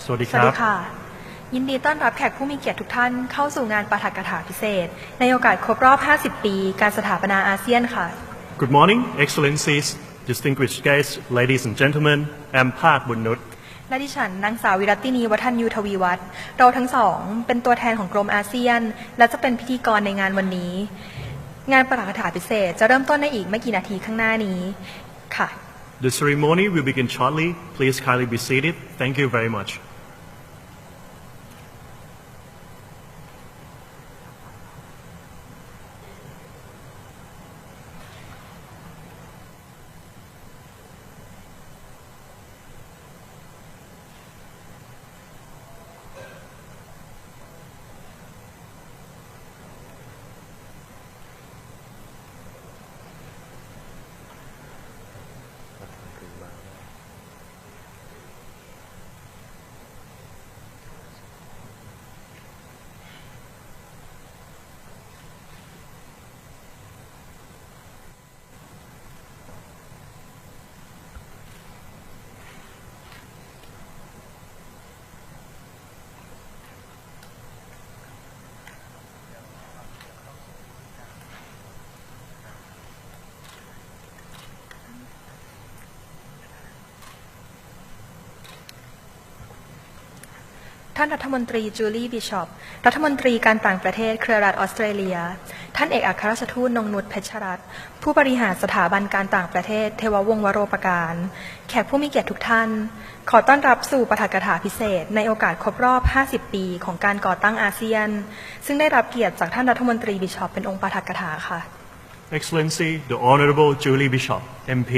สวัสดีค่ะยินดีต้อนรับแขกผู้มีเกียรติทุกท่านเข้าสู่งานปาฐกถาพิเศษในโอกาสครบรอบ 50 ปีการสถาปนาอาเซียนค่ะ Good morning, Excellencies, distinguished guests, ladies and gentlemen. I'm ภาคบุญนุชและดิฉันนางสาววิรัตินีวัฒนยูทวีวัฒน์เราทั้งสองเป็นตัวแทนของกรมอาเซียนและจะเป็นพิธีกรในงานวันนี้งานปาฐกถาพิเศษจะเริ่มต้นในอีกไม่กี่นาทีข้างหน้านี้ค่ะ The ceremony will begin shortly. Please kindly be seated. Thank you very much.ท่านรัฐมนตรีจูลี่บิชอปรัฐมนตรีการต่างประเทศเครือรัฐออสเตรเลียท่านเอกอัครราชทูตนงนุชเพชรรัตน์ผู้บริหารสถาบันการต่างประเทศเทววงศ์วโรปการแขกผู้มีเกียรติทุกท่านขอต้อนรับสู่ปาฐกถาพิเศษในโอกาสครบรอบ 50 ปีของการก่อตั้งอาเซียนซึ่งได้รับเกียรติจากท่านรัฐมนตรีบิชอปเป็นองค์ปาฐกถาค่ะ Excellency, the Honourable Julie Bishop, MP,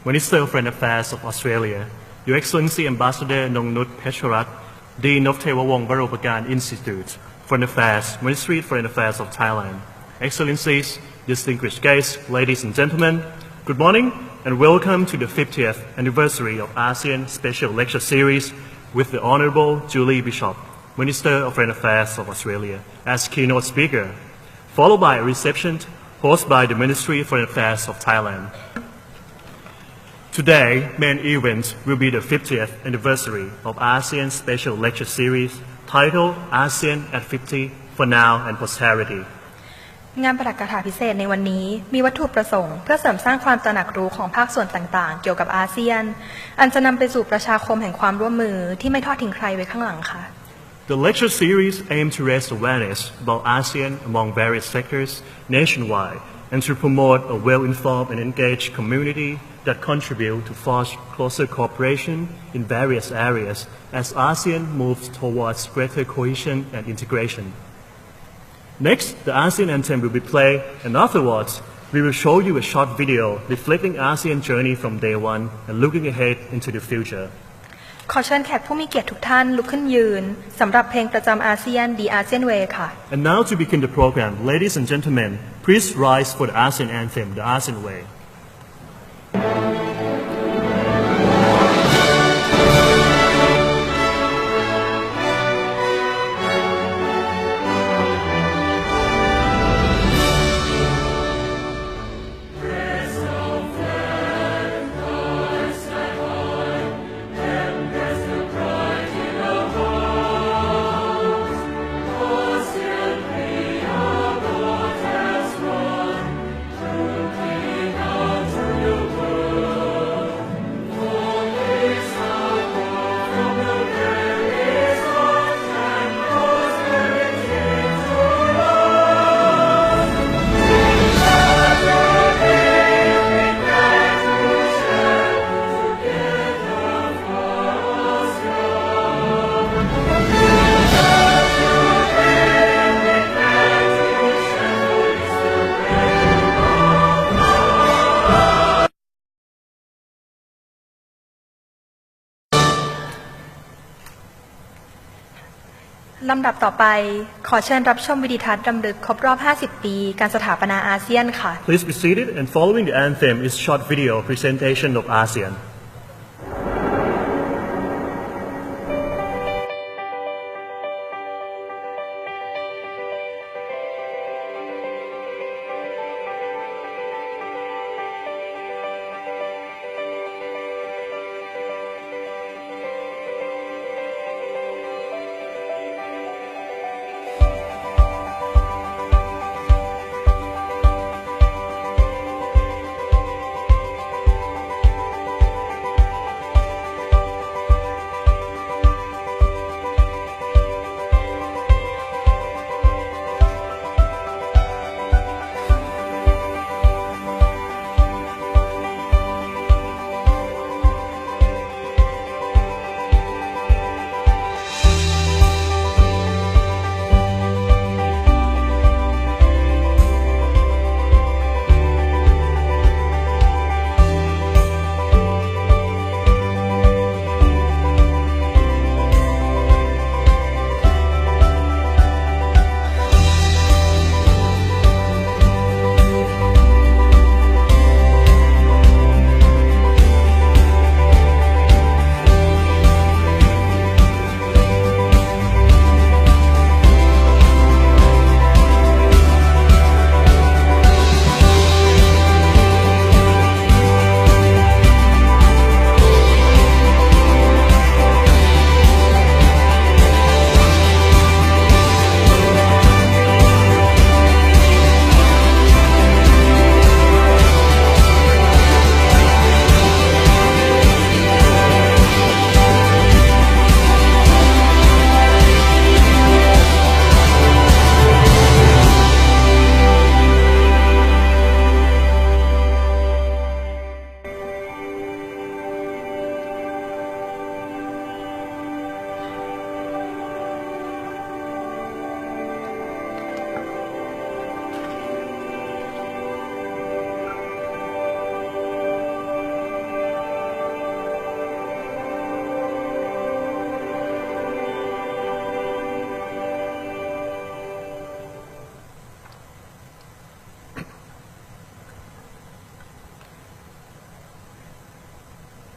Minister of Foreign Affairs of Australia, Your Excellency Ambassador Nongnut Pecharat, Dean of Tewawong Varopagan Institute, Foreign Affairs, Ministry of Foreign Affairs of Thailand. Excellencies, distinguished guests, ladies and gentlemen, good morning and welcome to the 50th anniversary of ASEAN Special Lecture Series with the Honourable Julie Bishop, Minister of Foreign Affairs of Australia, as keynote speaker, followed by a reception hosted by the Ministry of Foreign Affairs of Thailand. Today, main event will be the 50th anniversary of ASEAN Special Lecture Series titled ASEAN at 50 for Now and Posterity. งานปาฐกถาพิเศษในวันนี้มีวัตถุประสงค์เพื่อเสริมสร้างความตระหนักรู้ของภาคส่วนต่างๆเกี่ยวกับอาเซียนอันจะนำไปสู่ประชาคมแห่งความร่วมมือที่ไม่ทอดทิ้งใครไว้ข้างหลังค่ะ The lecture series aims to raise awareness about ASEAN among various sectors nationwide and to promote a well-informed and engaged community that contribute to foster closer cooperation in various areas as ASEAN moves towards greater cohesion and integration. Next, the ASEAN anthem will be played, and afterwards, we will show you a short video reflecting ASEAN journey from day one and looking ahead into the future. ขอเชิญแขกผู้มีเกียรติทุกท่านลุกขึ้นยืนสำหรับเพลงประจำอาเซียน The ASEAN Way ค่ะ And now to begin the program, ladies and gentlemen, please rise for the ASEAN anthem, The ASEAN Way.ลำดับต่อไปขอเชิญรับชมวิดีทัศน์รำลึกครบรอบ 50 ปีการสถาปนาอาเซียนค่ะ Please be seated, and following the anthem is short video presentation of ASEAN.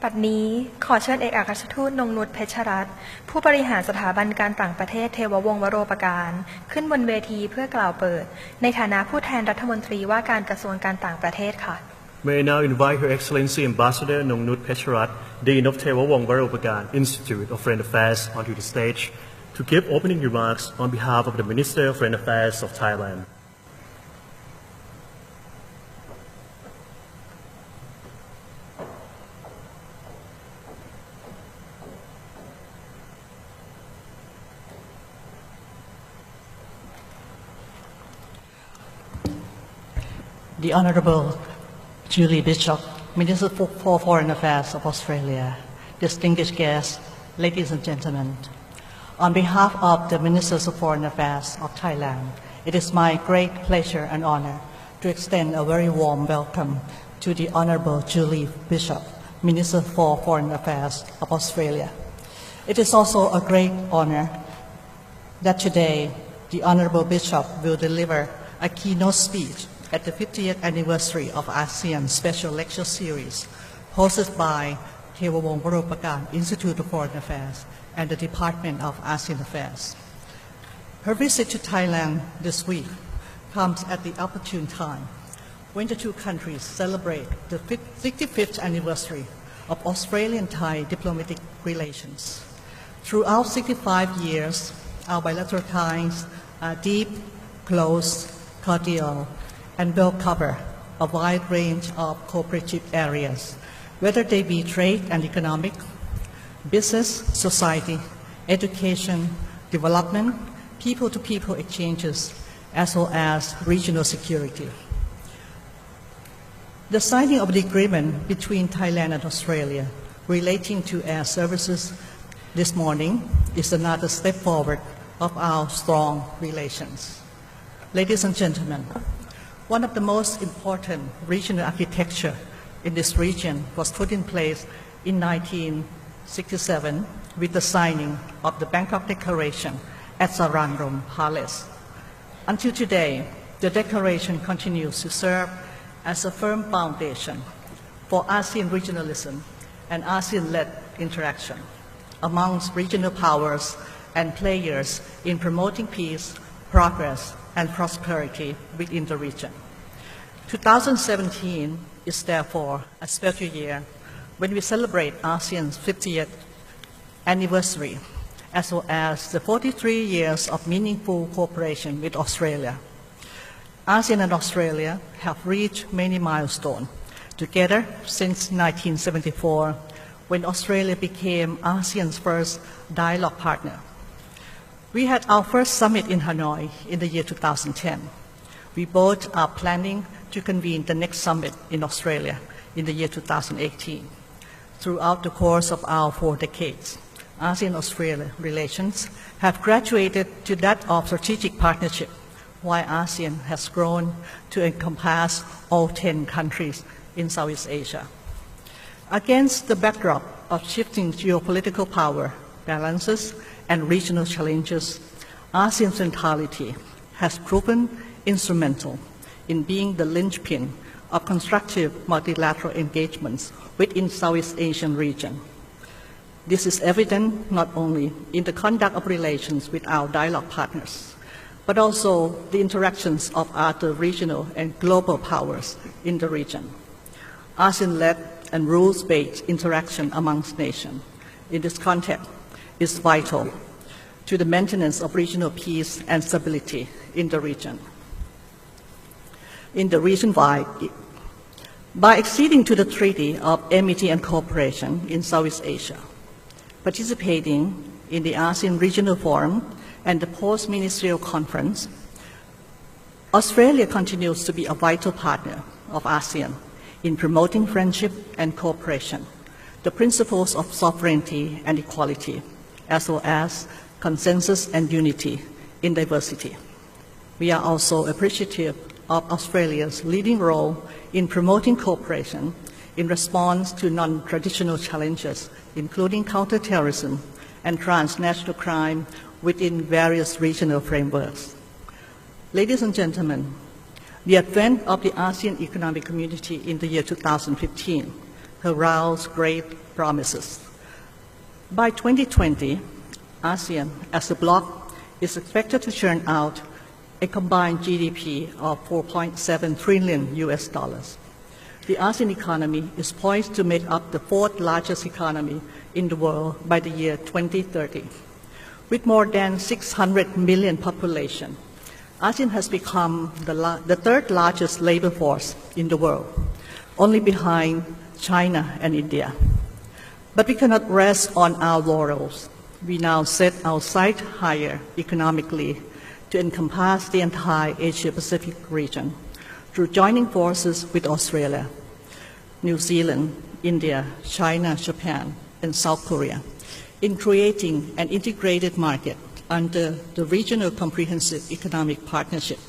บัดนี้ขอเชิญเอกอัครราชทูตนงนุชเพชรรัตน์ผู้บริหารสถาบันการต่างประเทศเทววงศ์วโรปการขึ้นบนเวทีเพื่อกล่าวเปิดในฐานะผู้แทนรัฐมนตรีว่าการกระทรวงการต่างประเทศค่ะ May I now invite Her Excellency Ambassador Nongnut Pecharat, Dean of Tewawong Varopagan Institute of Foreign Affairs, onto the stage to give opening remarks on behalf of the Minister of Foreign Affairs of Thailand. The Honourable Julie Bishop, Minister for Foreign Affairs of Australia, distinguished guests, ladies and gentlemen. On behalf of the Ministers of Foreign Affairs of Thailand, it is my great pleasure and honour to extend a very warm welcome to the Honourable Julie Bishop, Minister for Foreign Affairs of Australia. It is also a great honour that today the Honourable Bishop will deliver a keynote speech at the 50th anniversary of ASEAN Special Lecture Series, hosted by Tewawong Varopagan Institute of Foreign Affairs and the Department of ASEAN Affairs. Her visit to Thailand this week comes at the opportune time when the two countries celebrate the 65th anniversary of Australian-Thai diplomatic relations. Throughout 65 years, our bilateral ties are deep, close, cordial, and will cover a wide range of cooperative areas, whether they be trade and economic, business, society, education, development, people-to-people exchanges, as well as regional security. The signing of the agreement between Thailand and Australia relating to air services this morning is another step forward of our strong relations. Ladies and gentlemen, one of the most important regional architecture in this region was put in place in 1967 with the signing of the Bangkok Declaration at Saranrom Palace. Until today, the declaration continues to serve as a firm foundation for ASEAN regionalism and ASEAN-led interaction amongst regional powers and players in promoting peace, progress, and prosperity within the region. 2017 is therefore a special year when we celebrate ASEAN's 50th anniversary, as well as the 43 years of meaningful cooperation with Australia. ASEAN and Australia have reached many milestones together since 1974, when Australia became ASEAN's first dialogue partner. We had our first summit in Hanoi in the year 2010. We both are planning to convene the next summit in Australia in the year 2018. Throughout the course of our 4 decades, ASEAN-Australia relations have graduated to that of strategic partnership, while ASEAN has grown to encompass all 10 countries in Southeast Asia. Against the backdrop of shifting geopolitical power balances and regional challenges, ASEAN's centrality has proven instrumental in being the linchpin of constructive multilateral engagements within Southeast Asian region. This is evident not only in the conduct of relations with our dialogue partners, but also the interactions of other regional and global powers in the region. ASEAN-led and rules-based interaction amongst nations in this context is vital to the maintenance of regional peace and stability in the region. By acceding to the Treaty of Amity and Cooperation in Southeast Asia, participating in the ASEAN Regional Forum and the Post-Ministerial Conference, Australia continues to be a vital partner of ASEAN in promoting friendship and cooperation, the principles of sovereignty and equality, as well as consensus and unity in diversity. We are also appreciative of Australia's leading role in promoting cooperation in response to non-traditional challenges, including counterterrorism and transnational crime within various regional frameworks. Ladies and gentlemen, the advent of the ASEAN Economic Community in the year 2015 heralds great promises. By 2020, ASEAN as a bloc is expected to churn out a combined GDP of $4.7 trillion. The ASEAN economy is poised to make up the fourth largest economy in the world by the year 2030. With more than 600 million population, ASEAN has become the third largest labor force in the world, only behind China and India. But we cannot rest on our laurels. We now set our sight higher economically to encompass the entire Asia-Pacific region through joining forces with Australia, New Zealand, India, China, Japan, and South Korea in creating an integrated market under the Regional Comprehensive Economic Partnership.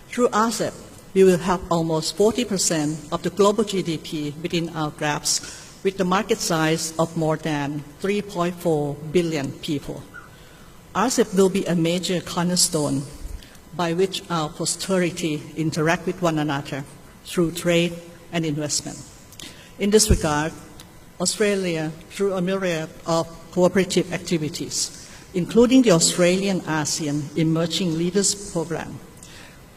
Through RCEP, we will have almost 40% of the global GDP within our grasp, with the market size of more than 3.4 billion people. RCEP will be a major cornerstone by which our posterity interact with one another through trade and investment. In this regard, Australia, through a myriad of cooperative activities, including the Australian ASEAN Emerging Leaders Program,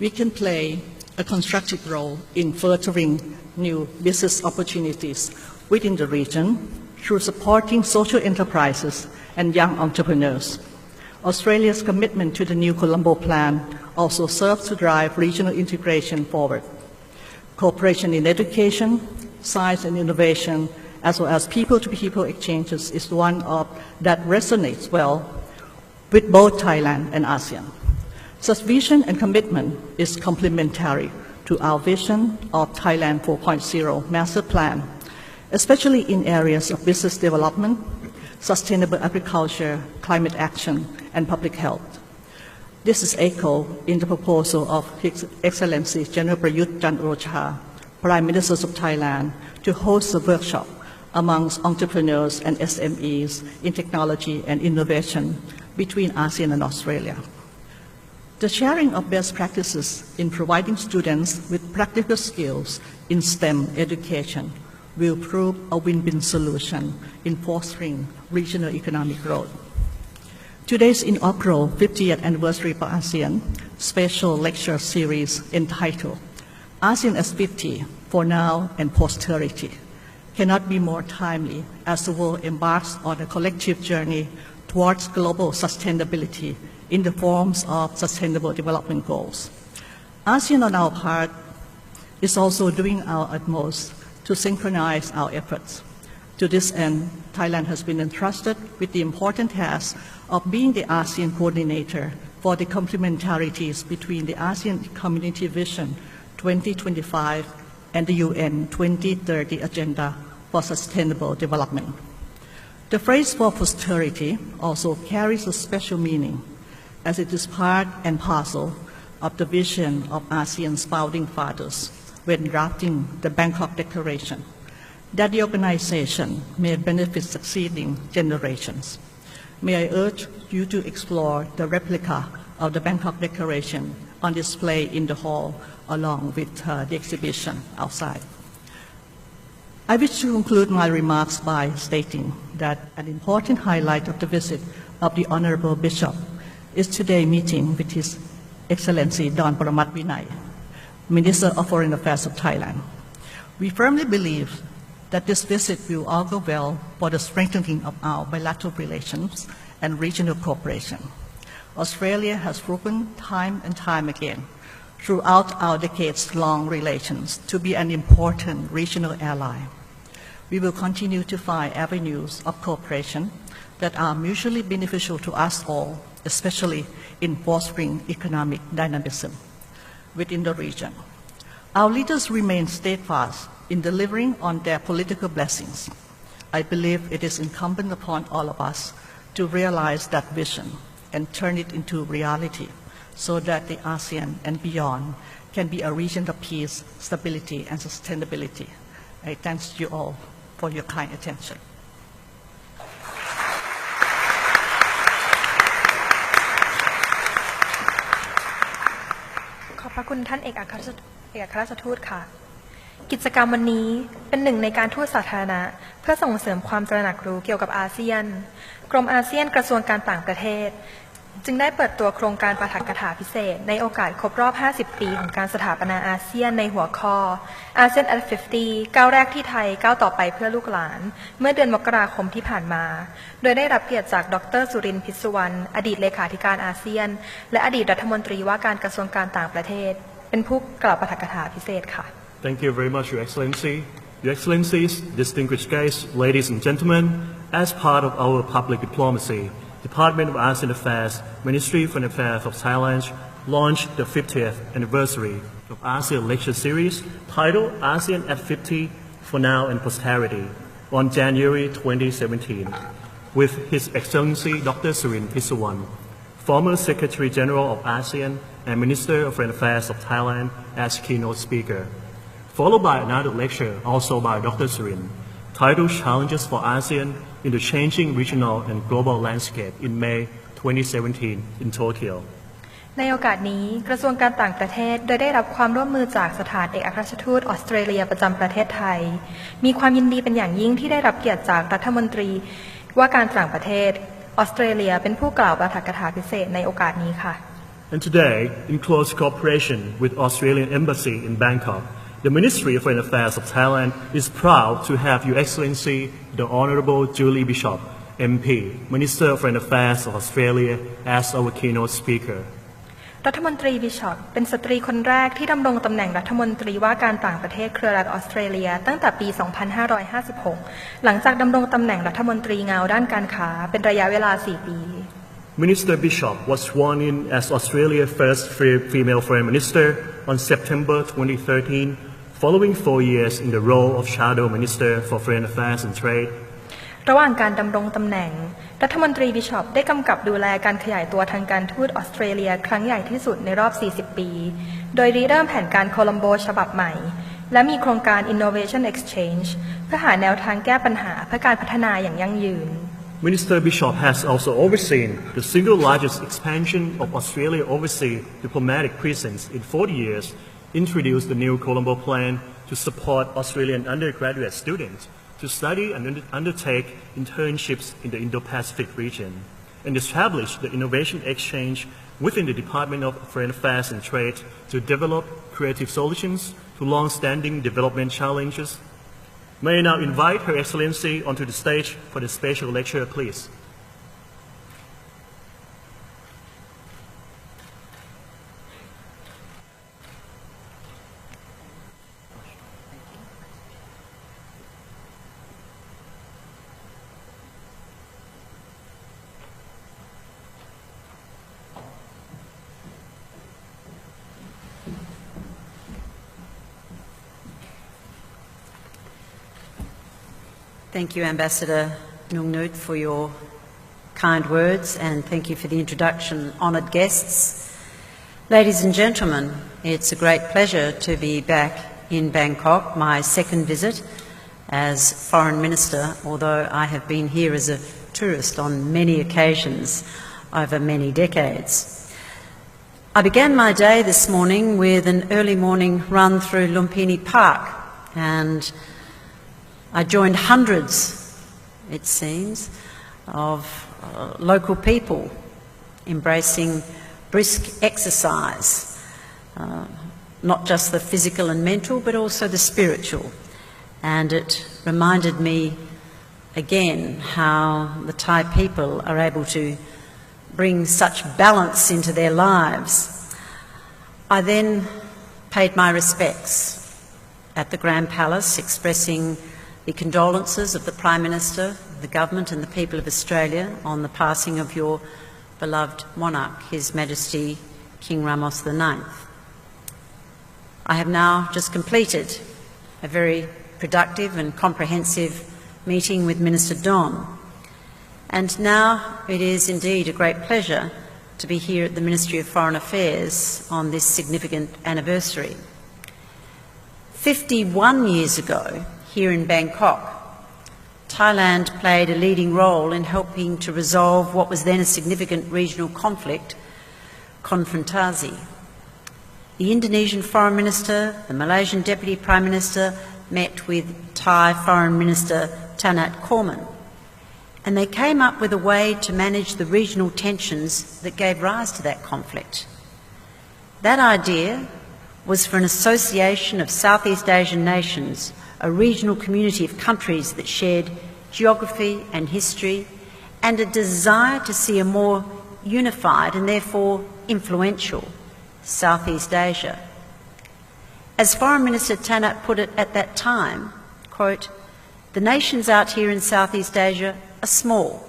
we can play a constructive role in furthering new business opportunities within the region through supporting social enterprises and young entrepreneurs. Australia's commitment to the New Colombo Plan also serves to drive regional integration forward. Cooperation in education, science and innovation, as well as people-to-people exchanges is one that resonates well with both Thailand and ASEAN. Such vision and commitment is complementary to our vision of Thailand 4.0 Master Plan, especially in areas of business development, sustainable agriculture, climate action, and public health. This is echoed in the proposal of His Excellency General Prayut Chan-o-cha, Prime Minister of Thailand, to host a workshop amongst entrepreneurs and SMEs in technology and innovation between ASEAN and Australia. The sharing of best practices in providing students with practical skills in STEM education will prove a win-win solution in fostering regional economic growth. Today's inaugural 50th anniversary for ASEAN special lecture series entitled ASEAN as 50 for Now and Posterity cannot be more timely as the world embarks on a collective journey towards global sustainability in the forms of Sustainable Development Goals. ASEAN, on our part, is also doing our utmost to synchronize our efforts. To this end, Thailand has been entrusted with the important task of being the ASEAN coordinator for the complementarities between the ASEAN Community Vision 2025 and the UN 2030 Agenda for Sustainable Development. The phrase for posterity also carries a special meaning, as it is part and parcel of the vision of ASEAN's founding fathers when drafting the Bangkok Declaration, that the organization may benefit succeeding generations. May I urge you to explore the replica of the Bangkok Declaration on display in the hall along with the exhibition outside. I wish to conclude my remarks by stating that an important highlight of the visit of the Honorable Bishop is today's meeting with His Excellency Don Paramat Vinay, Minister of Foreign Affairs of Thailand. We firmly believe that this visit will augur well for the strengthening of our bilateral relations and regional cooperation. Australia has proven time and time again throughout our decades-long relations to be an important regional ally. We will continue to find avenues of cooperation that are mutually beneficial to us all, especially in fostering economic dynamism within the region. Our leaders remain steadfast in delivering on their political blessings. I believe it is incumbent upon all of us to realize that vision and turn it into reality so that the ASEAN and beyond can be a region of peace, stability, and sustainability. I thank you all for your kind attention. ขอบพระคุณท่านเอกอัครราชทูตค่ะ กิจกรรมวันนี้เป็นหนึ่งในการทูตสาธารณะเพื่อส่งเสริมความตระหนักรู้เกี่ยวกับอาเซียนกรมอาเซียนกระทรวงการต่างประเทศจึงได้เปิดตัวโครงการปาฐกถาพิเศษในโอกาสครบรอบ 50 ปีของการสถาปนาอาเซียนในหัวข้อ ASEAN at 50 ก้าวแรกที่ไทยก้าวต่อไปเพื่อลูกหลานเมื่อเดือนมกราคมที่ผ่านมาโดยได้รับเกียรติจากดร.สุรินทร์ พิษสุวรรณอดีตเลขาธิการอาเซียนและอดีตรัฐมนตรีว่าการกระทรวงการต่างประเทศเป็นผู้กล่าวปาฐกถาพิเศษค่ะ Thank you very much, Your Excellency. Your Excellencies, distinguished guests, ladies and gentlemen, as part of our public diplomacy, Department of ASEAN Affairs, Ministry of Foreign Affairs of Thailand launched the 50th anniversary of ASEAN Lecture Series titled ASEAN at 50 for Now and Posterity on January 2017 with His Excellency Dr. Surin Pissuwan, former Secretary General of ASEAN and Minister of Foreign Affairs of Thailand as keynote speaker, followed by another lecture also by Dr. Surin titled Challenges for ASEAN in the Changing Regional and Global Landscape in May 2017 in Tokyo. ในโอกาสนี้กระทรวงการต่างประเทศโดยได้รับความร่วมมือจากสถานเอกอัครราชทูตออสเตรเลียประจำประเทศไทยมีความยินดีเป็นอย่างยิ่งที่ได้รับเกียรติจากรัฐมนตรีว่าการต่างประเทศออสเตรเลียเป็นผู้กล่าวปาฐกถาพิเศษในโอกาสนี้ค่ะ And today, in close cooperation with Australian Embassy in Bangkok, the Ministry of Foreign Affairs of Thailand is proud to have Your Excellency the Honourable Julie Bishop, MP, Minister of Foreign Affairs of Australia, as our keynote speaker. รัฐมนตรีบิชอปเป็นสตรีคนแรกที่ดำรงตำแหน่งรัฐมนตรีว่าการต่างประเทศเครือรัฐออสเตรเลียตั้งแต่ปี 2556 หลังจากดำรงตำแหน่งรัฐมนตรีเงาด้านการค้าเป็นระยะเวลา 4 ปี Minister Bishop was sworn in as Australia's first female Foreign Minister on September 2013, following 4 years in the role of Shadow Minister for Foreign Affairs and Trade. ระหว่างการดำรงตำแหน่งรัฐมนตรีบิชอปได้กำกับดูแลการขยายตัวทางการทูตออสเตรเลียครั้งใหญ่ที่สุดในรอบ 40 ปี โดยริเริ่มแผนการโคลัมโบฉบับใหม่และมีโครงการ Innovation Exchange เพื่อหาแนวทางแก้ปัญหาเพื่อการพัฒนาอย่างยั่งยืน Minister Bishop has also overseen the single largest expansion of Australia's overseas diplomatic presence in 40 years, introduced the new Colombo Plan to support Australian undergraduate students to study and undertake internships in the Indo-Pacific region, and established the Innovation Exchange within the Department of Foreign Affairs and Trade to develop creative solutions to long-standing development challenges. May I now invite Her Excellency onto the stage for the special lecture, please. Thank you, Ambassador Nungnut, for your kind words, and thank you for the introduction, honoured guests. Ladies and gentlemen, it's a great pleasure to be back in Bangkok, my second visit as Foreign Minister, although I have been here as a tourist on many occasions over many decades. I began my day this morning with an early morning run through Lumpini Park, and I joined hundreds, it seems, of local people embracing brisk exercise, not just the physical and mental, but also the spiritual. And it reminded me again how the Thai people are able to bring such balance into their lives. I then paid my respects at the Grand Palace, expressing the condolences of the Prime Minister, the Government and the people of Australia on the passing of your beloved monarch, His Majesty King Ramos IX. I have now just completed a very productive and comprehensive meeting with Minister Don, and now it is indeed a great pleasure to be here at the Ministry of Foreign Affairs on this significant anniversary. 51 years ago, here in Bangkok, Thailand played a leading role in helping to resolve what was then a significant regional conflict, Konfrontasi. The Indonesian Foreign Minister, the Malaysian Deputy Prime Minister met with Thai Foreign Minister Tanat Korman, and they came up with a way to manage the regional tensions that gave rise to that conflict. That idea was for an association of Southeast Asian nations, a regional community of countries that shared geography and history, and a desire to see a more unified and therefore influential Southeast Asia. As Foreign Minister Tanat put it at that time, quote, "The nations out here in Southeast Asia are small.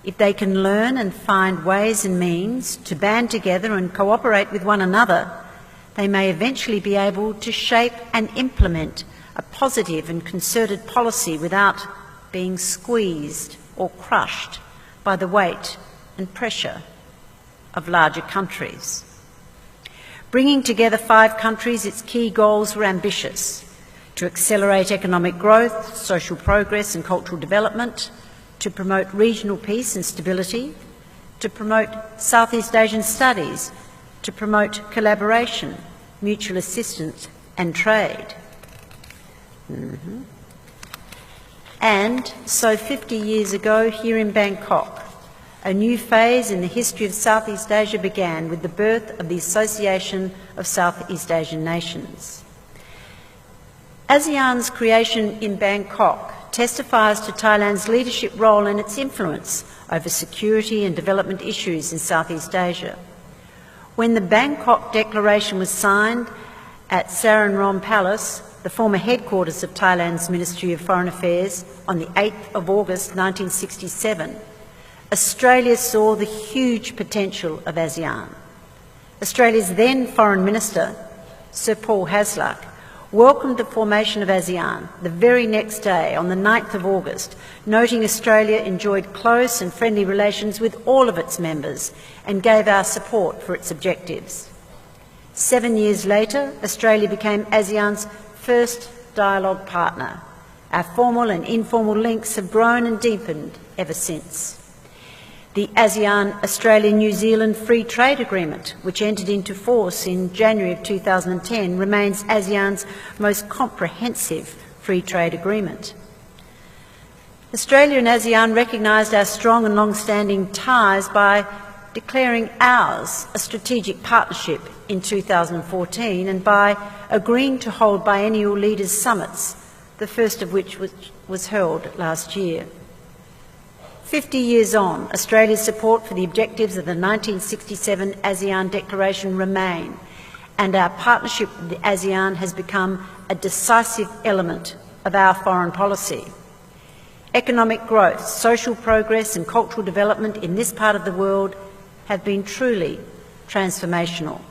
If they can learn and find ways and means to band together and cooperate with one another, they may eventually be able to shape and implement a positive and concerted policy without being squeezed or crushed by the weight and pressure of larger countries." Bringing together 5 countries, its key goals were ambitious: to accelerate economic growth, social progress and cultural development, to promote regional peace and stability, to promote Southeast Asian studies, to promote collaboration, mutual assistance and trade. And so 50 years ago, here in Bangkok, a new phase in the history of Southeast Asia began with the birth of the Association of Southeast Asian Nations. ASEAN's creation in Bangkok testifies to Thailand's leadership role and its influence over security and development issues in Southeast Asia. When the Bangkok Declaration was signed at Saranrom Palace, the former headquarters of Thailand's Ministry of Foreign Affairs, on the 8th of August 1967, Australia saw the huge potential of ASEAN. Australia's then Foreign Minister, Sir Paul Hasluck, welcomed the formation of ASEAN the very next day, on the 9th of August, noting Australia enjoyed close and friendly relations with all of its members and gave our support for its objectives. 7 years later, Australia became ASEAN's first dialogue partner. Our formal and informal links have grown and deepened ever since. The ASEAN-Australia-New Zealand Free Trade Agreement, which entered into force in January of 2010, remains ASEAN's most comprehensive free trade agreement. Australia and ASEAN recognised our strong and long-standing ties by declaring ours a strategic partnership in 2014 and by agreeing to hold biennial leaders' summits, the first of which was held last year. 50 years on, Australia's support for the objectives of the 1967 ASEAN Declaration remain, and our partnership with the ASEAN has become a decisive element of our foreign policy. Economic growth, social progress and cultural development in this part of the world have been truly transformational.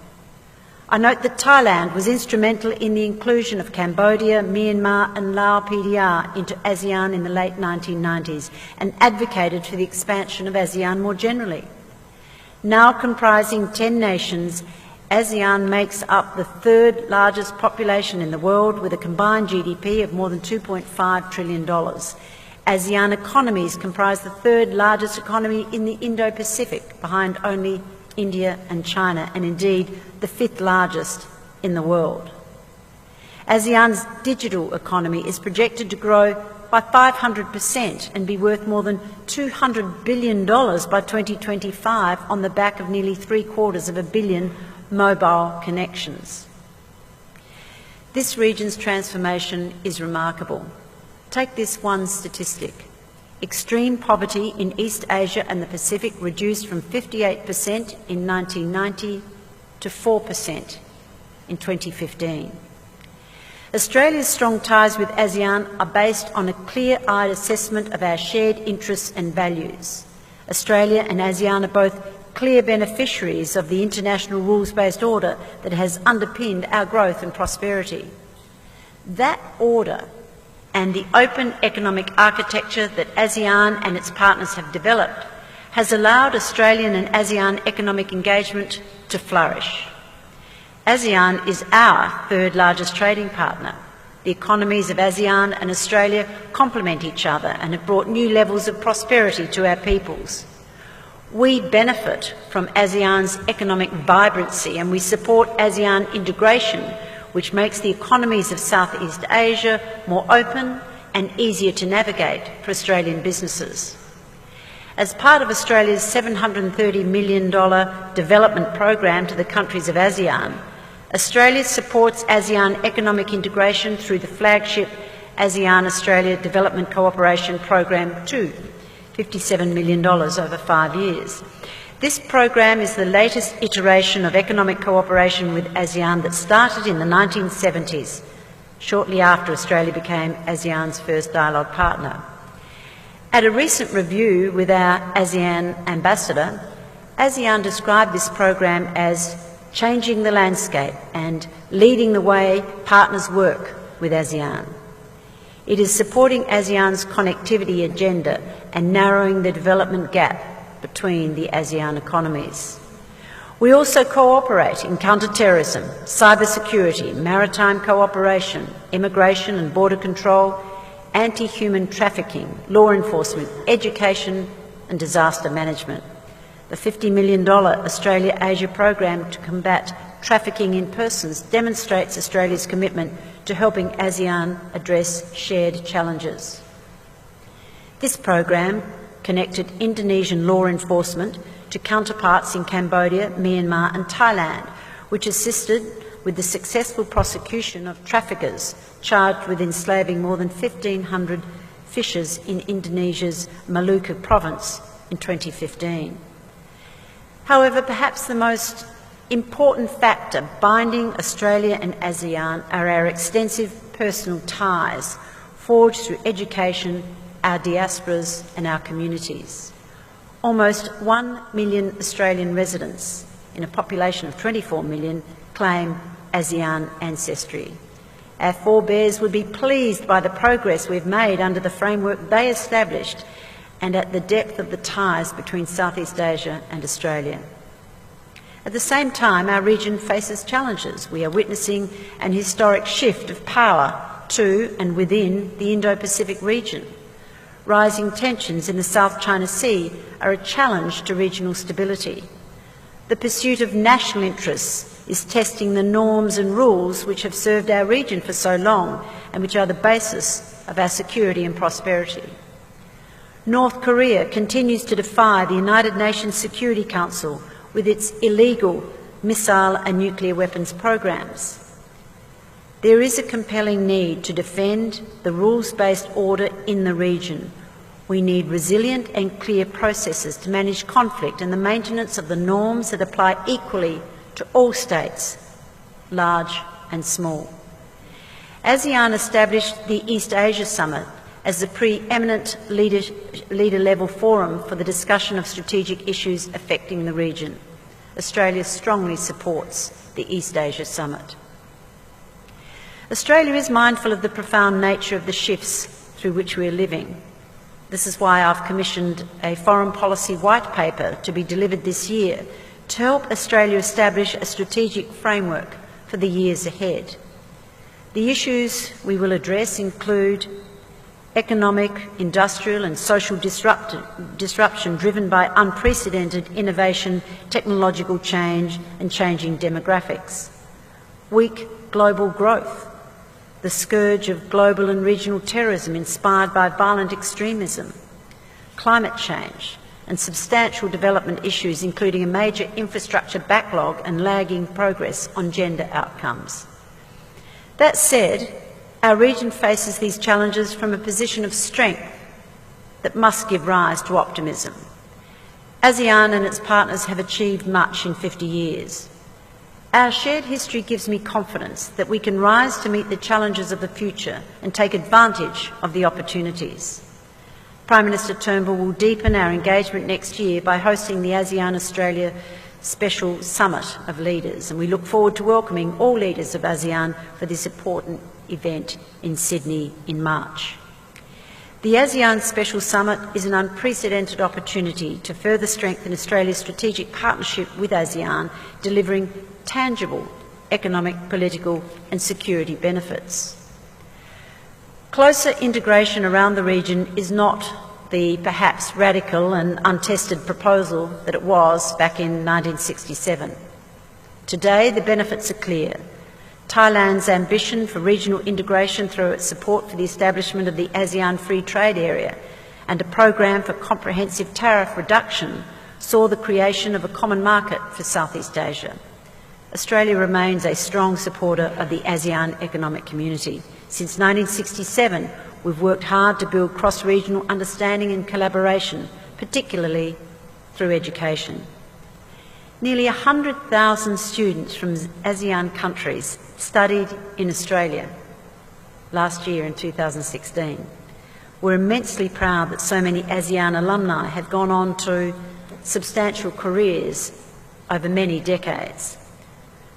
I note that Thailand was instrumental in the inclusion of Cambodia, Myanmar and Laos PDR into ASEAN in the late 1990s and advocated for the expansion of ASEAN more generally. Now comprising 10 nations, ASEAN makes up the 3rd largest population in the world with a combined GDP of more than $2.5 trillion. ASEAN economies comprise the 3rd largest economy in the Indo-Pacific, behind only India and China, and indeed the 5th largest in the world. ASEAN's digital economy is projected to grow by 500% and be worth more than $200 billion by 2025 on the back of nearly 750 million mobile connections. This region's transformation is remarkable. Take this one statistic. Extreme poverty in East Asia and the Pacific reduced from 58% in 1990 to 4% in 2015. Australia's strong ties with ASEAN are based on a clear-eyed assessment of our shared interests and values. Australia and ASEAN are both clear beneficiaries of the international rules-based order that has underpinned our growth and prosperity. That order and the open economic architecture that ASEAN and its partners have developed has allowed Australian and ASEAN economic engagement to flourish. ASEAN is our 3rd largest trading partner. The economies of ASEAN and Australia complement each other and have brought new levels of prosperity to our peoples. We benefit from ASEAN's economic vibrancy and we support ASEAN integration, which makes the economies of Southeast Asia more open and easier to navigate for Australian businesses. As part of Australia's $730 million development program to the countries of ASEAN, Australia supports ASEAN economic integration through the flagship ASEAN-Australia Development Cooperation Program 2, $57 million over 5 years. This program is the latest iteration of economic cooperation with ASEAN that started in the 1970s, shortly after Australia became ASEAN's first dialogue partner. At a recent review with our ASEAN ambassador, ASEAN described this program as changing the landscape and leading the way partners work with ASEAN. It is supporting ASEAN's connectivity agenda and narrowing the development gap between the ASEAN economies. We also cooperate in counter-terrorism, cybersecurity, maritime cooperation, immigration and border control, anti-human trafficking, law enforcement, education and disaster management. The $50 million Australia-Asia program to combat trafficking in persons demonstrates Australia's commitment to helping ASEAN address shared challenges. This program connected Indonesian law enforcement to counterparts in Cambodia, Myanmar and Thailand, which assisted with the successful prosecution of traffickers charged with enslaving more than 1,500 fishers in Indonesia's Maluku province in 2015. However, perhaps the most important factor binding Australia and ASEAN are our extensive personal ties forged through education, our diasporas and our communities. Almost 1 million Australian residents in a population of 24 million claim ASEAN ancestry. Our forebears would be pleased by the progress we've made under the framework they established and at the depth of the ties between Southeast Asia and Australia. At the same time, our region faces challenges. We are witnessing an historic shift of power to and within the Indo-Pacific region. Rising tensions in the South China Sea are a challenge to regional stability. The pursuit of national interests is testing the norms and rules which have served our region for so long and which are the basis of our security and prosperity. North Korea continues to defy the United Nations Security Council with its illegal missile and nuclear weapons programs. There is a compelling need to defend the rules-based order in the region. We need resilient and clear processes to manage conflict and the maintenance of the norms that apply equally to all states, large and small. ASEAN established the East Asia Summit as the preeminent leader-level forum for the discussion of strategic issues affecting the region. Australia strongly supports the East Asia Summit. Australia is mindful of the profound nature of the shifts through which we are living. This is why I've commissioned a foreign policy white paper to be delivered this year to help Australia establish a strategic framework for the years ahead. The issues we will address include economic, industrial and social disruption driven by unprecedented innovation, technological change and changing demographics, weak global growth, the scourge of global and regional terrorism inspired by violent extremism, climate change and substantial development issues including a major infrastructure backlog and lagging progress on gender outcomes. That said, our region faces these challenges from a position of strength that must give rise to optimism. ASEAN and its partners have achieved much in 50 years. Our shared history gives me confidence that we can rise to meet the challenges of the future and take advantage of the opportunities. Prime Minister Turnbull will deepen our engagement next year by hosting the ASEAN-Australia Special Summit of Leaders, and we look forward to welcoming all leaders of ASEAN for this important event in Sydney in March. The ASEAN Special Summit is an unprecedented opportunity to further strengthen Australia's strategic partnership with ASEAN, delivering tangible economic, political and security benefits. Closer integration around the region is not the perhaps radical and untested proposal that it was back in 1967. Today, the benefits are clear. Thailand's ambition for regional integration through its support for the establishment of the ASEAN Free Trade Area and a program for comprehensive tariff reduction saw the creation of a common market for Southeast Asia. Australia remains a strong supporter of the ASEAN economic community. Since 1967, we've worked hard to build cross-regional understanding and collaboration, particularly through education. Nearly 100,000 students from ASEAN countries studied in Australia last year in 2016. We're immensely proud that so many ASEAN alumni have gone on to substantial careers over many decades.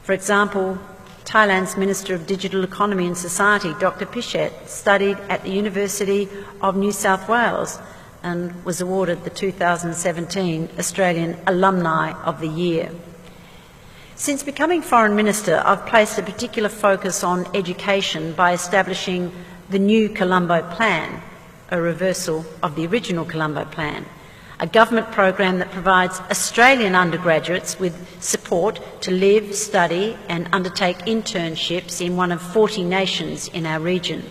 For example, Thailand's Minister of Digital Economy and Society, Dr. Pishet, studied at the University of New South Wales and was awarded the 2017 Australian Alumni of the Year. Since becoming Foreign Minister, I've placed a particular focus on education by establishing the new Colombo Plan, a reversal of the original Colombo Plan, a government program that provides Australian undergraduates with support to live, study and undertake internships in one of 40 nations in our region.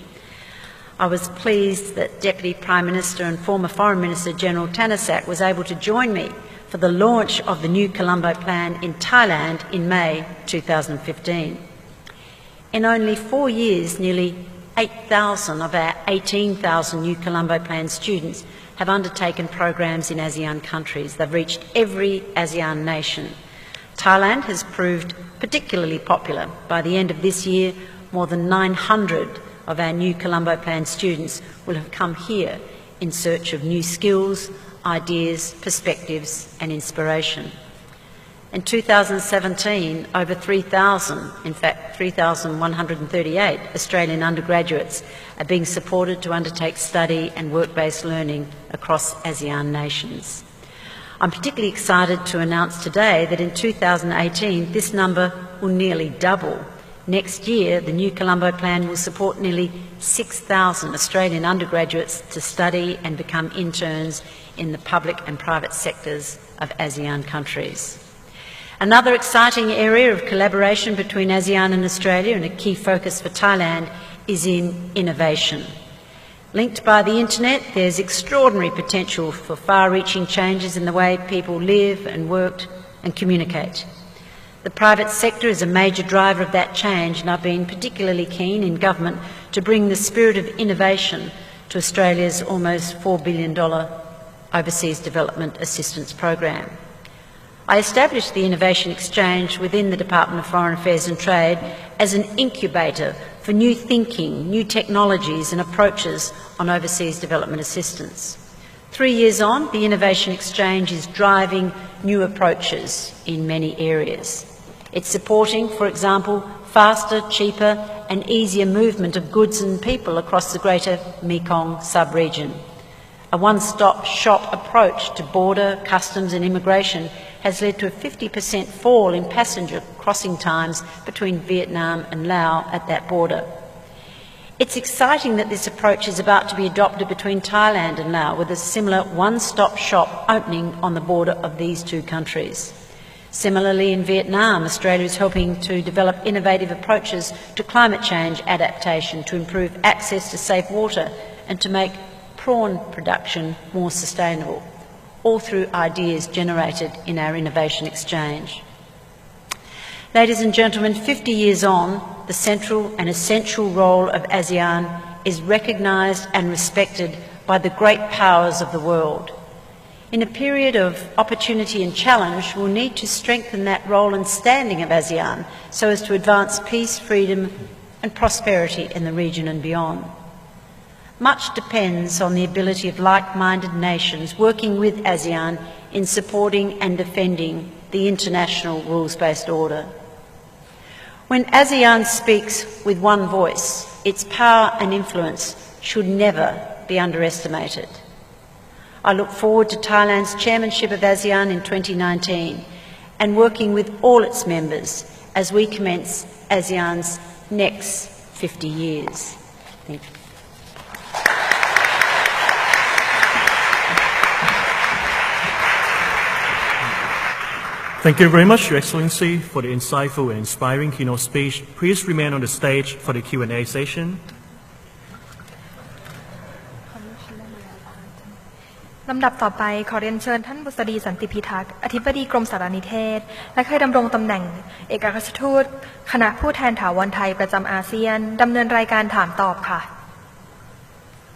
I was pleased that Deputy Prime Minister and former Foreign Minister General Thanasak was able to join me for the launch of the new Colombo Plan in Thailand in May 2015. In only 4 years, nearly 8,000 of our 18,000 new Colombo Plan students have undertaken programs in ASEAN countries. They've reached every ASEAN nation. Thailand has proved particularly popular. By the end of this year, more than 900 of our new Colombo Plan students will have come here in search of new skills, ideas, perspectives and inspiration. In 2017, over 3,000, in fact 3,138 Australian undergraduates are being supported to undertake study and work-based learning across ASEAN nations. I'm particularly excited to announce today that in 2018 this number will nearly double. Next year, the new Colombo Plan will support nearly 6,000 Australian undergraduates to study and become interns in the public and private sectors of ASEAN countries. Another exciting area of collaboration between ASEAN and Australia, and a key focus for Thailand, is in innovation. Linked by the internet, there's extraordinary potential for far-reaching changes in the way people live and work and communicate. The private sector is a major driver of that change, and I've been particularly keen in government to bring the spirit of innovation to Australia's almost $4 billion Overseas Development Assistance Program. I established the Innovation Exchange within the Department of Foreign Affairs and Trade as an incubator for new thinking, new technologies and approaches on overseas development assistance. 3 years on, the Innovation Exchange is driving new approaches in many areas. It's supporting, for example, faster, cheaper and easier movement of goods and people across the greater Mekong sub-region. A one-stop shop approach to border, customs and immigration has led to a 50% fall in passenger crossing times between Vietnam and Laos at that border. It's exciting that this approach is about to be adopted between Thailand and Laos, with a similar one-stop shop opening on the border of these two countries. Similarly, in Vietnam, Australia is helping to develop innovative approaches to climate change adaptation to improve access to safe water and to make prawn production more sustainable, all through ideas generated in our Innovation Exchange. Ladies and gentlemen, 50 years on, the central and essential role of ASEAN is recognised and respected by the great powers of the world. In a period of opportunity and challenge, we'll need to strengthen that role and standing of ASEAN so as to advance peace, freedom and prosperity in the region and beyond. Much depends on the ability of like-minded nations working with ASEAN in supporting and defending the international rules-based order. When ASEAN speaks with one voice, its power and influence should never be underestimated. I look forward to Thailand's chairmanship of ASEAN in 2019 and working with all its members as we commence ASEAN's next 50 years. Thank you. Thank you very much, Your Excellency, for the insightful and inspiring keynote speech. Please remain on the stage for the Q&A session. ลำดับต่อไปขอเรียนเชิญท่านบุษดีสันติพิทักษ์อธิบดีกรมสารนิเทศและเคยดำรงตำแหน่งเอกอัครราชทูตคณะผู้แทนถาวรไทยประจำอาเซียนดำเนินรายการถามตอบค่ะ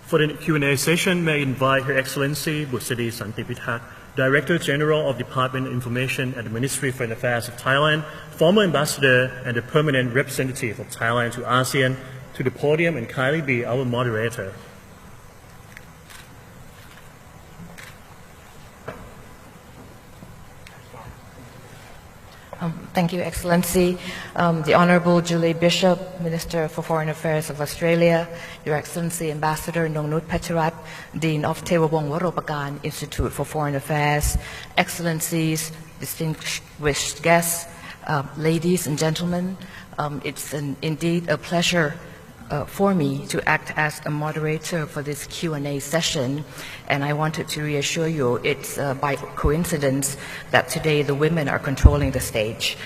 For the Q&A session, may I invite Her Excellency Busadi Santipitak, Director General of Department of Information at the Ministry of Foreign Affairs of Thailand, former Ambassador and the Permanent Representative of Thailand to ASEAN, to the podium and kindly be our moderator. Thank you, Excellency. The Honourable Julie Bishop, Minister for Foreign Affairs of Australia, Your Excellency Ambassador Nongnut Pecharat, Dean of Tewawong Waropagan Institute for Foreign Affairs, Excellencies, distinguished guests, ladies and gentlemen, it's indeed a pleasure for me to act as a moderator for this Q&A session, and I wanted to reassure you it's by coincidence that today the women are controlling the stage.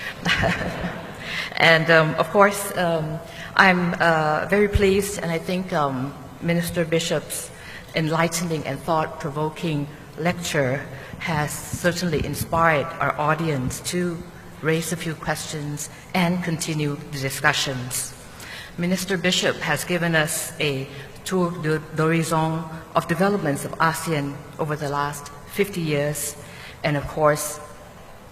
And of course, I'm very pleased, and I think Minister Bishop's enlightening and thought-provoking lecture has certainly inspired our audience to raise a few questions and continue the discussions. Minister Bishop has given us a tour d'horizon of developments of ASEAN over the last 50 years, and of course,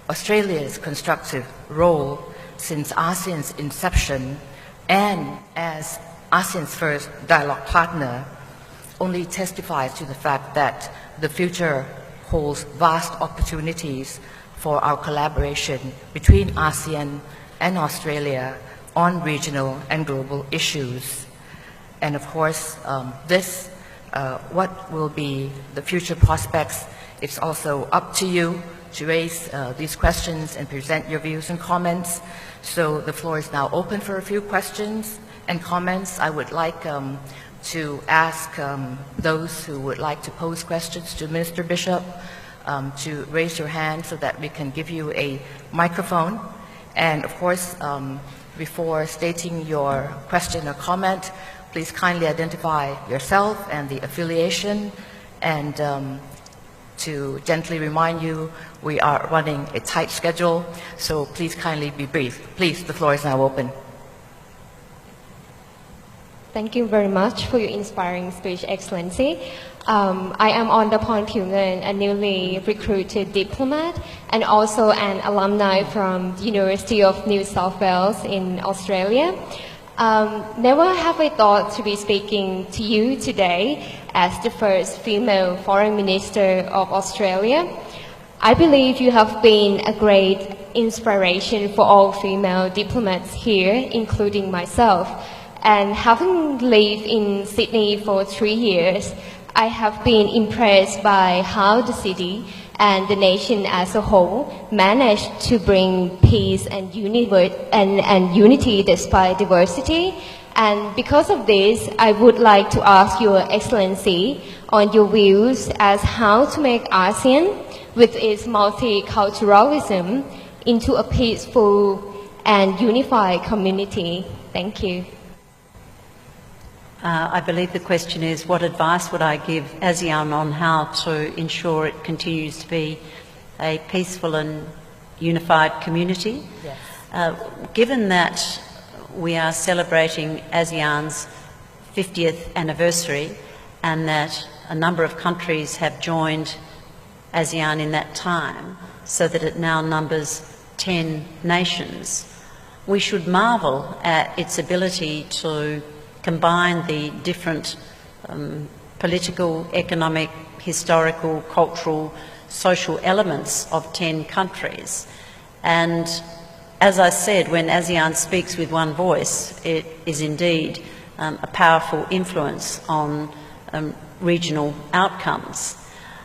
Australia's constructive role since ASEAN's inception and as ASEAN's first dialogue partner only testifies to the fact that the future holds vast opportunities for our collaboration between ASEAN and Australia on regional and global issues. And of course, what will be the future prospects, it's also up to you to raise these questions and present your views and comments. So the floor is now open for a few questions and comments. I would like to ask those who would like to pose questions to Minister Bishop to raise your hand so that we can give you a microphone. And of course, before stating your question or comment, please kindly identify yourself and the affiliation, and to gently remind you, we are running a tight schedule, so please kindly be brief. Please, the floor is now open. Thank you very much for your inspiring speech, Excellency. I am Ondaporn Philngon, a newly recruited diplomat and also an alumni from the University of New South Wales in Australia. Never have I thought to be speaking to you today as the first female foreign minister of Australia. I believe you have been a great inspiration for all female diplomats here, including myself. And having lived in Sydney for 3 years, I have been impressed by how the city and the nation as a whole managed to bring peace and unity despite diversity. And because of this, I would like to ask Your Excellency on your views as how to make ASEAN, with its multiculturalism, into a peaceful and unified community. Thank you. I believe the question is, what advice would I give ASEAN on how to ensure it continues to be a peaceful and unified community? Yes. Given that we are celebrating ASEAN's 50th anniversary and that a number of countries have joined ASEAN in that time, so that it now numbers 10 nations, we should marvel at its ability to combine the different political, economic, historical, cultural, social elements of 10 countries. And as I said, when ASEAN speaks with one voice, it is indeed a powerful influence on regional outcomes.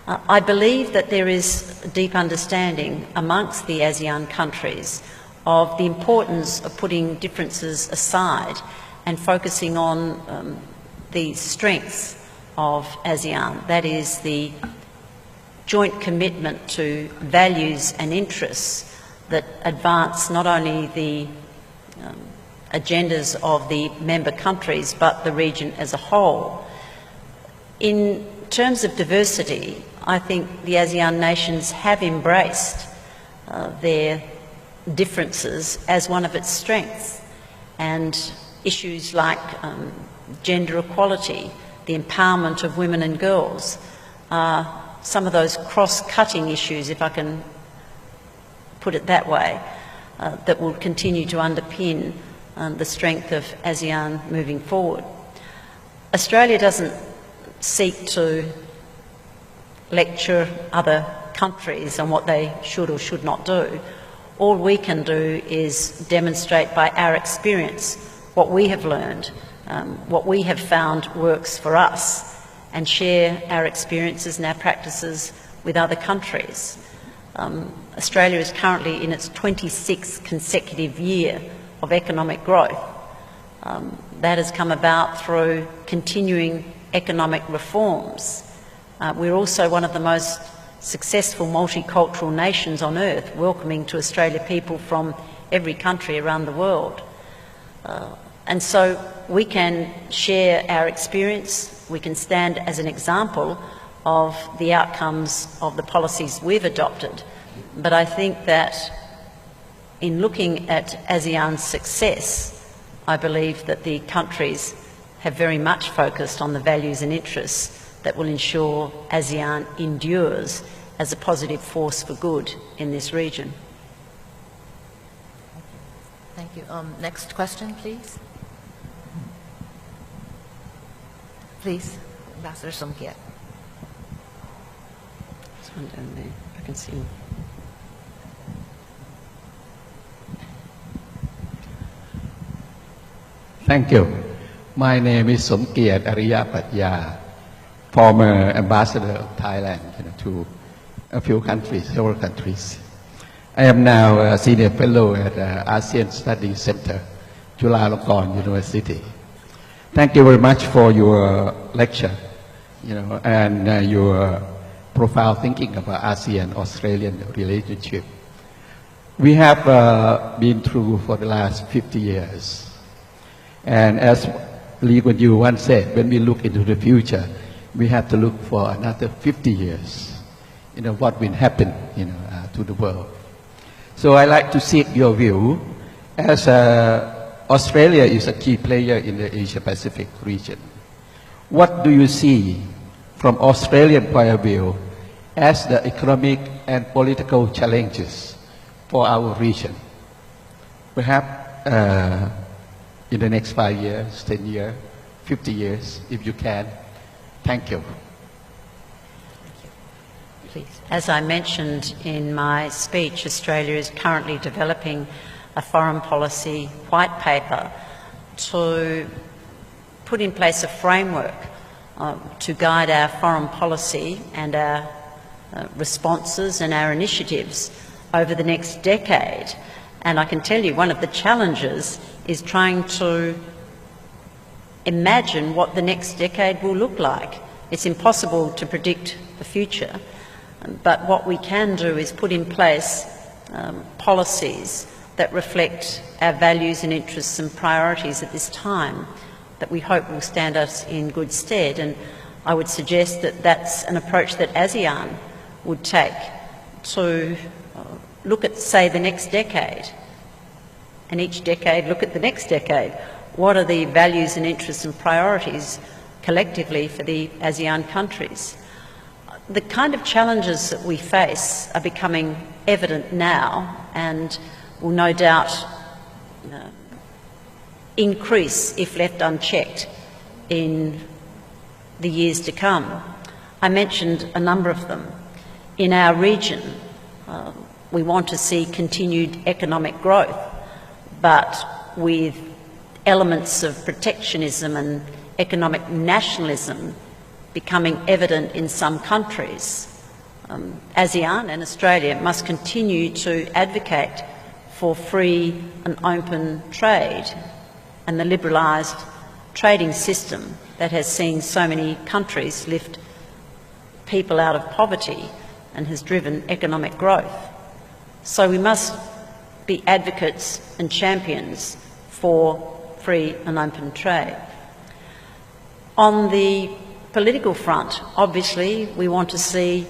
I believe that there is a deep understanding amongst the ASEAN countries of the importance of putting differences aside and focusing on the strengths of ASEAN, that is the joint commitment to values and interests that advance not only the agendas of the member countries but the region as a whole. In terms of diversity, I think the ASEAN nations have embraced their differences as one of its strengths, and issues like gender equality, the empowerment of women and girls, are some of those cross-cutting issues, if I can put it that way, that will continue to underpin the strength of ASEAN moving forward. Australia doesn't seek to lecture other countries on what they should or should not do. All we can do is demonstrate by our experience what we have learned, what we have found works for us, and share our experiences and our practices with other countries. Australia is currently in its 26th consecutive year of economic growth. That has come about through continuing economic reforms. We're also one of the most successful multicultural nations on earth, welcoming to Australia people from every country around the world. And so we can share our experience, we can stand as an example of the outcomes of the policies we've adopted. But I think that in looking at ASEAN's success, I believe that the countries have very much focused on the values and interests that will ensure ASEAN endures as a positive force for good in this region. Thank you. Next question, please. Please, Ambassador Somkiat. There's one down there. I can see him. Thank you. My name is Somkiat Ariyapatya, former ambassador of Thailand to a few countries, several countries. I am now a senior fellow at ASEAN Studies Center, Chulalongkorn University. Thank you very much for your lecture, and your profound thinking about ASEAN-Australian relationship. We have been through for the last 50 years. And as Lee Kuan Yew once said, when we look into the future, we have to look for another 50 years, what will happen, to the world. So I like to seek your view as Australia is a key player in the Asia-Pacific region. What do you see from Australian point of view as the economic and political challenges for our region? Perhaps in the next 5 years, 10 years, 50 years, if you can. Thank you. Please. As I mentioned in my speech, Australia is currently developing a foreign policy white paper to put in place a framework to guide our foreign policy and our responses and our initiatives over the next decade. And I can tell you one of the challenges is trying to imagine what the next decade will look like. It's impossible to predict the future, but what we can do is put in place policies that reflect our values and interests and priorities at this time that we hope will stand us in good stead. And I would suggest that that's an approach that ASEAN would take to look at, say, the next decade, and each decade look at the next decade. What are the values and interests and priorities collectively for the ASEAN countries? The kind of challenges that we face are becoming evident now and will no doubt increase if left unchecked in the years to come. I mentioned a number of them. In our region, we want to see continued economic growth, but with elements of protectionism and economic nationalism becoming evident in some countries. ASEAN and Australia must continue to advocate for free and open trade and the liberalised trading system that has seen so many countries lift people out of poverty and has driven economic growth. So we must be advocates and champions for free and open trade. On the political front, obviously, we want to see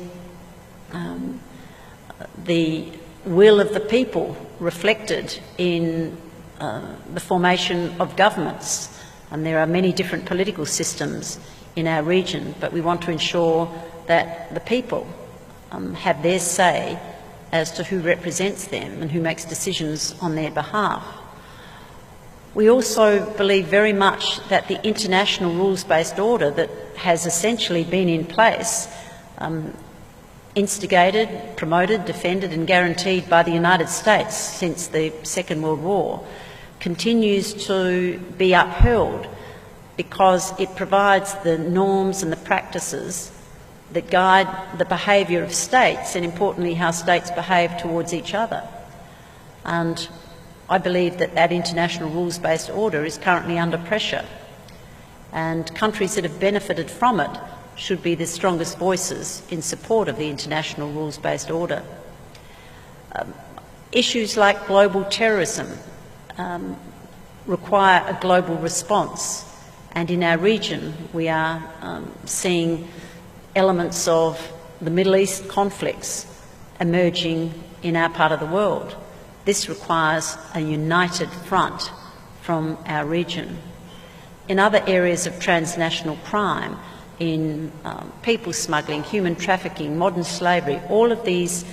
the will of the people reflected in the formation of governments. And there are many different political systems in our region, but we want to ensure that the people have their say as to who represents them and who makes decisions on their behalf. We also believe very much that the international rules-based order that has essentially been in place, instigated, promoted, defended and guaranteed by the United States since the Second World War, continues to be upheld because it provides the norms and the practices that guide the behaviour of states and, importantly, how states behave towards each other. And I believe that that international rules-based order is currently under pressure, and countries that have benefited from it should be the strongest voices in support of the international rules-based order. Issues like global terrorism require a global response, and in our region we are seeing elements of the Middle East conflicts emerging in our part of the world. This requires a united front from our region. In other areas of transnational crime, in people smuggling, human trafficking, modern slavery, all of these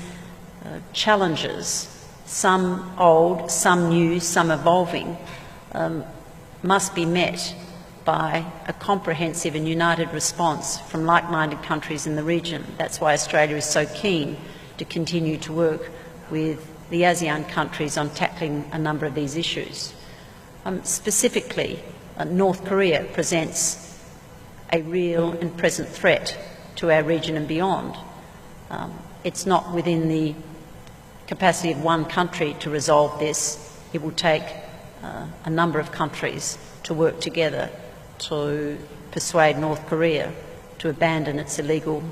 challenges, some old, some new, some evolving, must be met by a comprehensive and united response from like-minded countries in the region. That's why Australia is so keen to continue to work with the ASEAN countries on tackling a number of these issues. Specifically, North Korea presents a real and present threat to our region and beyond. It's not within the capacity of one country to resolve this. It will take a number of countries to work together to persuade North Korea to abandon its illegal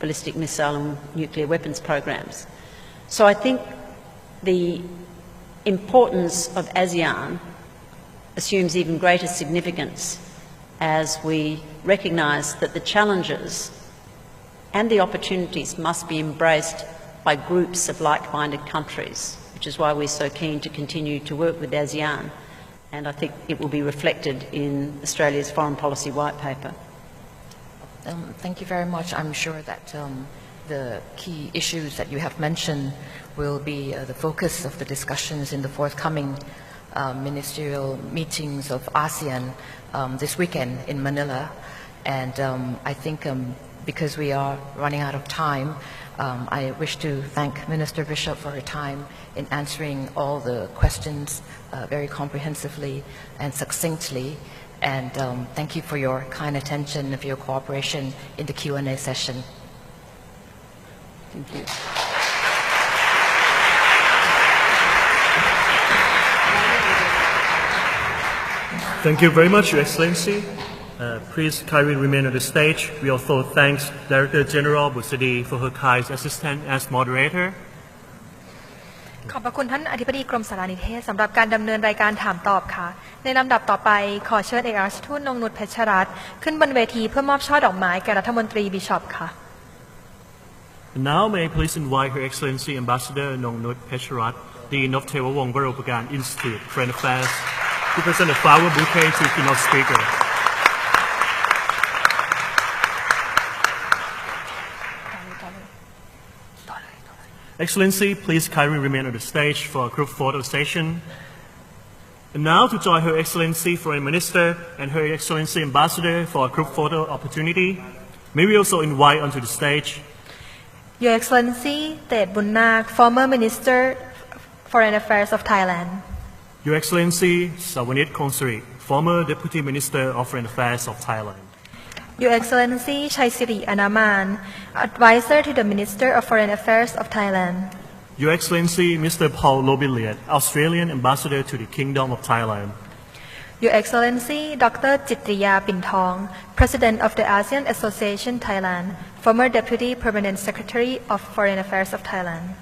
ballistic missile and nuclear weapons programs. So I think the importance of ASEAN assumes even greater significance as we recognise that the challenges and the opportunities must be embraced by groups of like-minded countries, which is why we're so keen to continue to work with ASEAN, and I think it will be reflected in Australia's foreign policy white paper. Thank you very much. I'm sure that the key issues that you have mentioned will be the focus of the discussions in the forthcoming ministerial meetings of ASEAN this weekend in Manila. And I think because we are running out of time, I wish to thank Minister Bishop for her time in answering all the questions very comprehensively and succinctly. And thank you for your kind attention and for your cooperation in the Q&A session. Thank you. Thank you very much, Your Excellency. Please kindly remain on the stage. We also thank Director General Busadi for her kind assistance as moderator. ขอบพระคุณท่านอธิบดีกรมสารนิเทศสำหรับการดำเนินรายการถามตอบค่ะในลำดับต่อไปขอเชิญเอกอัครราชทูตนงนุชเพชรรัตน์ขึ้นบนเวทีเพื่อมอบช่อดอกไม้แก่รัฐมนตรีบิชอปค่ะ Now may I please invite Her Excellency Ambassador Nongnut Pecharat, Dean of Tewawong Varopagan Institute, Foreign Affairs, to present a flower bouquet to keynote speaker. Excellency, please kindly remain on the stage for a group photo session. And now to join Her Excellency Foreign Minister and Her Excellency Ambassador for a group photo opportunity, may we also invite onto the stage Your Excellency Tet Bunnak, former Minister Foreign Affairs of Thailand. Your Excellency Sawanit Kongsarit, former Deputy Minister of Foreign Affairs of Thailand. Your Excellency Chaisiri Anaman, Advisor to the Minister of Foreign Affairs of Thailand. Your Excellency Mr. Paul Lobiliet, Australian Ambassador to the Kingdom of Thailand. Your Excellency Dr. Chitriya Pintong, President of the ASEAN Association Thailand, former Deputy Permanent Secretary of Foreign Affairs of Thailand.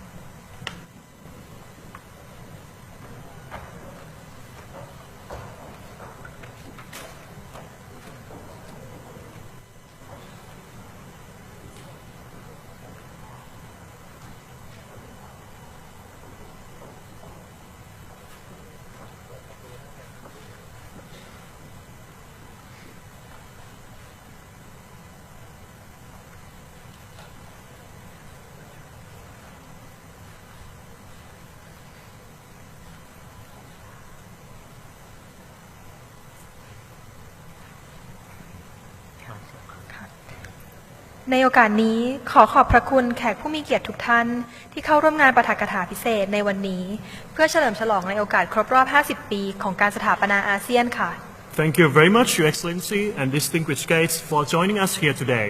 ในโอกาสนี้ขอขอบพระคุณแขกผู้มีเกียรติทุกท่านที่เข้าร่วมงานปาฐกถาพิเศษในวันนี้เพื่อเฉลิมฉลองในโอกาสครบรอบ 50 ปีของการสถาปนาอาเซียนค่ะ Thank you very much, Your Excellency and distinguished guests, for joining us here today.